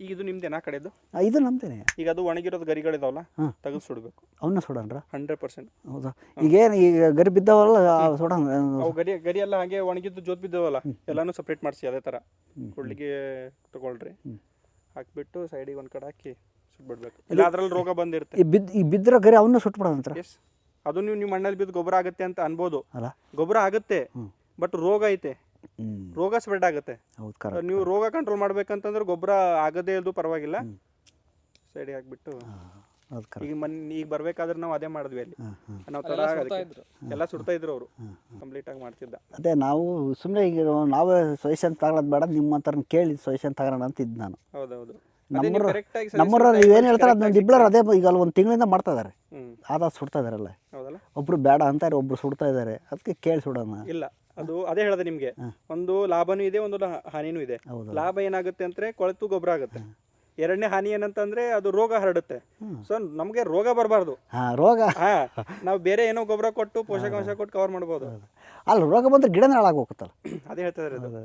ಈಗ ಇದು ನಿಮ್ದೇನಾ ಕಡೆದು? ಇದು ನಮ್ದೇನೆ. ಈಗ ಅದು ಒಣಗಿರೋದು ಗರಿಗಳಿದಾವಲ್ಲ, ತೆಗೆದು ಸುಡಬೇಕು. ಅವನ್ನ ಸುಡನ್ರ? 100%. ಹೌದಾ? ಈಗೇನು ಈಗ ಗರಿ ಬಿದ್ದಾವಲ್ಲ ಸುಡೋಣ? ಅವು ಗರಿ ಎಲ್ಲ ಹಾಗೆ ಒಣಗಿದ್ದು ಜೋತ್ ಬಿದ್ದಾವಲ್ಲ ಎಲ್ಲಾನು ಸಪ್ರೇಟ್ ಮಾಡಿಸಿ ಅದೇ ಥರ ಹುಳ್ಳಿಗೆ ತಗೊಳ್ರಿ. ಹಾಕ್ಬಿಟ್ಟು ಸೈಡಿಗೆ ಒಂದು ಕಡೆ ಹಾಕಿ ಸುಟ್ಬಿಡ್ಬೇಕು. ಇಲ್ಲ ಅದ್ರಲ್ಲಿ ರೋಗ ಬಂದಿರುತ್ತೆ. ಈ ಬಿದ್ದಿರೋ ಗರಿ ಅವನ್ನ ಸುಟ್ಬಿಡೋದಂತ್ರ? ಎಸ್, ಅದು ನೀವು ಮಣ್ಣಲ್ಲಿ ಬಿದ್ದು ಗೊಬ್ಬರ ಆಗುತ್ತೆ ಅಂತ ಅನ್ಬೋದು. ಅಲ್ಲ, ಗೊಬ್ಬರ ಆಗುತ್ತೆ, ಬಟ್ ರೋಗ ಐತೆ, ರೋಗ ಸ್ಪ್ರೆಡ್ ಆಗುತ್ತೆ. ನೀವು ರೋಗ ಕಂಟ್ರೋಲ್ ಮಾಡ್ಬೇಕಂತಂದ್ರೆ ಗೊಬ್ಬರ ಆಗದೇ ಇದ್ದು ಪರವಾಗಿಲ್ಲ, ಸೈಡಿಗೆ ಹಾಕ್ಬಿಟ್ಟು. ಈಗ ಬರ್ಬೇಕಾದ್ರೆ ನಾವು ಅದೇ ಮಾಡಿದ್ವಿ. ಅಲ್ಲಿ ನಾವು ತರ ಎಲ್ಲ ಸುಡ್ತಾ ಇದ್ರು ಅವರು, ಕಂಪ್ಲೀಟ್ ಆಗಿ ಮಾಡ್ತಿದ್ದ. ಅದೇ ನಾವು ಸುಮ್ಮನೆ ಈಗ ನಾವೇ ಸೊಲ್ಯೂಷನ್ ತಗೊಳ್ಳೋದು ಬೇಡ, ನಿಮ್ಮ ಹತ್ರ ಕೇಳಿ ಸೊಲ್ಯೂಷನ್ ತಗೋಣ ಅಂತ ಇದ್ದು ನಾನು. ಹೌದೌದು, ನಮ್ಮೂರ ನೀವೇನು ಹೇಳ್ತಾರೆ ಅದನ್ನ ಡಿಬ್ಲರ್ ಅದೇ ಈಗ ಅಲ್ಲಿ 1 ತಿಂಗಳಿಂದ ಮಾಡ್ತಾ ಇದಾರೆ. ಆದ ಸುಡ್ತಾ ಇದಾರಲ್ಲ, ಒಬ್ರು ಬೇಡ ಅಂತಾರೆ, ಒಬ್ರು ಸುಡ್ತಾ ಇದಾರೆ. ಅದಕ್ಕೆ ಕೇಳಿ ಸುಡೋಣ. ಇಲ್ಲ, ಅದು ಅದೇ ಹೇಳಿದೆ ನಿಮ್ಗೆ, ಒಂದು ಲಾಭನೂ ಇದೆ, ಒಂದು ಹಾನಿನೂ ಇದೆ. ಲಾಭ ಏನಾಗುತ್ತೆ ಅಂದ್ರೆ ಕೊಳೆತು ಗೊಬ್ಬರ ಆಗುತ್ತೆ. ಎರಡನೇ ಹಾನಿ ಏನಂತಂದ್ರೆ ಅದು ರೋಗ ಹರಡುತ್ತೆ. ಸೊ ನಮ್ಗೆ ರೋಗ ಬರಬಾರ್ದು. ರೋಗ ನಾವು ಬೇರೆ ಏನೋ ಗೊಬ್ಬರ ಕೊಟ್ಟು ಪೋಷಕಾಂಶ ಕೊಟ್ಟು ಕವರ್ ಮಾಡ್ಬೋದು. ಅಲ್ಲ, ರೋಗ ಬಂದ್ರೆ ಗಿಡನೇ ಹಾಳಾಗಿ ಹೋಗುತ್ತಲ್ಲ. ಅದೇ ಹೇಳ್ತಾ ಇರೋದು.